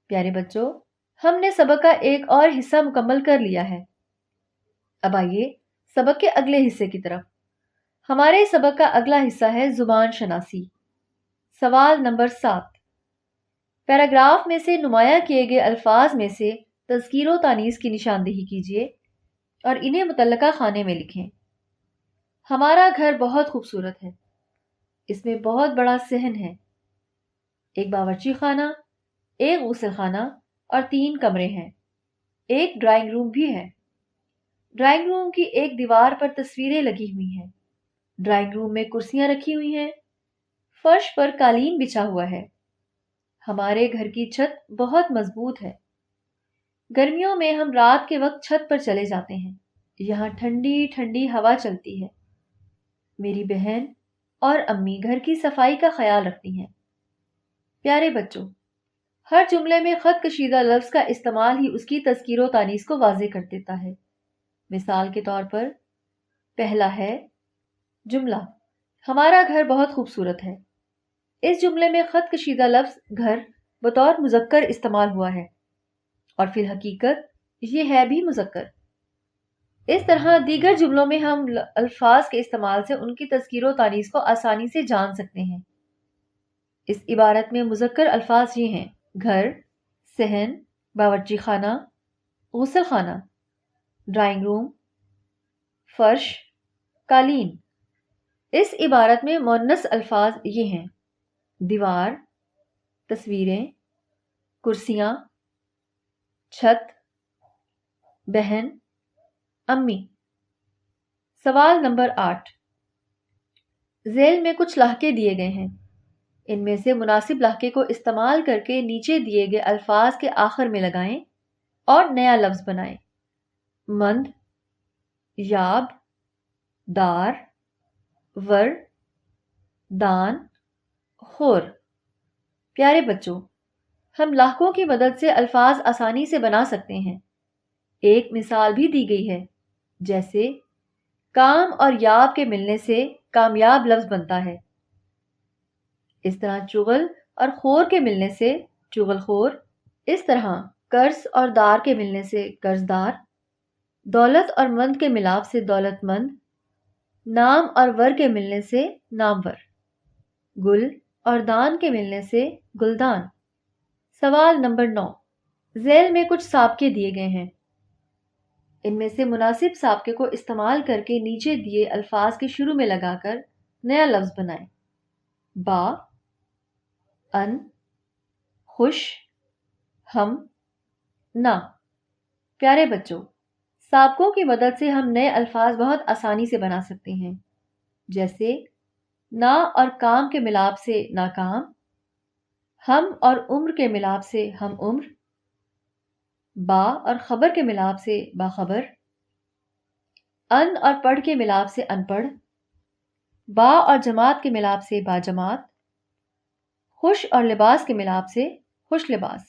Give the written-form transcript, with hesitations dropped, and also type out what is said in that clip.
پیارے بچوں، ہم نے سبق کا ایک اور حصہ مکمل کر لیا ہے۔ اب آئیے سبق کے اگلے حصے کی طرف۔ ہمارے سبق کا اگلا حصہ ہے زبان شناسی۔ سوال نمبر 7۔ پیراگراف میں سے نمایاں کیے گئے الفاظ میں سے تذکیر و تانیث کی نشاندہی کیجیے اور انہیں متعلقہ خانے میں لکھیں۔ ہمارا گھر بہت خوبصورت ہے۔ اس میں بہت بڑا صحن ہے، ایک باورچی خانہ، ایک غسل خانہ اور 3 کمرے ہیں۔ ایک ڈرائنگ روم بھی ہے۔ ڈرائنگ روم کی ایک دیوار پر تصویریں لگی ہوئی ہیں۔ ڈرائنگ روم میں کرسیاں رکھی ہوئی ہیں۔ فرش پر قالین بچھا ہوا ہے۔ ہمارے گھر کی چھت بہت مضبوط ہے۔ گرمیوں میں ہم رات کے وقت چھت پر چلے جاتے ہیں۔ یہاں ٹھنڈی ٹھنڈی ہوا چلتی ہے۔ میری بہن اور امی گھر کی صفائی کا خیال رکھتی ہیں۔ پیارے بچوں، ہر جملے میں خط کشیدہ لفظ کا استعمال ہی اس کی تذکیر و تانیث کو واضح کر دیتا ہے۔ مثال کے طور پر پہلا ہے جملہ ہمارا گھر بہت خوبصورت ہے۔ اس جملے میں خط کشیدہ لفظ گھر بطور مذکر استعمال ہوا ہے اور فی الحقیقت یہ ہے بھی مذکر۔ اس طرح دیگر جملوں میں ہم الفاظ کے استعمال سے ان کی تذکیر و تانیث کو آسانی سے جان سکتے ہیں۔ اس عبارت میں مذکر الفاظ یہ ہیں: گھر، صحن، باورچی خانہ، غسل خانہ، ڈرائنگ روم، فرش، قالین۔ اس عبارت میں مؤنث الفاظ یہ ہیں: دیوار، تصویریں، کرسیاں، چھت، بہن، امی۔ سوال نمبر 8۔ ذیل میں کچھ لہجے دیے گئے ہیں۔ ان میں سے مناسب لہجے کو استعمال کر کے نیچے دیے گئے الفاظ کے آخر میں لگائیں اور نیا لفظ بنائیں۔ مند، یاب، دار، ور، دان، خور۔ پیارے بچوں، ہم لاحقوں کی مدد سے الفاظ آسانی سے بنا سکتے ہیں۔ ایک مثال بھی دی گئی ہے، جیسے کام اور یاب کے ملنے سے کامیاب لفظ بنتا ہے۔ اس طرح چغل اور خور کے ملنے سے چغل خور۔ اس طرح قرض اور دار کے ملنے سے قرض دار۔ دولت اور مند کے ملاپ سے دولت مند۔ نام اور ور کے ملنے سے نامور۔ گل اور دان کے ملنے سے گلدان۔ سوال نمبر 9۔ ذیل میں کچھ سابقے دیے گئے ہیں۔ ان میں سے مناسب سابقے کو استعمال کر کے نیچے دیے الفاظ کے شروع میں لگا کر نیا لفظ بنائیں۔ با، ان، خوش، ہم، نہ۔ پیارے بچوں، سابقوں کی مدد سے ہم نئے الفاظ بہت آسانی سے بنا سکتے ہیں، جیسے نا اور کام کے ملاپ سے ناکام، ہم اور عمر کے ملاپ سے ہم عمر، با اور خبر کے ملاپ سے باخبر، ان اور پڑھ کے ملاپ سے ان پڑھ، با اور جماعت کے ملاپ سے باجماعت، خوش اور لباس کے ملاپ سے خوش لباس۔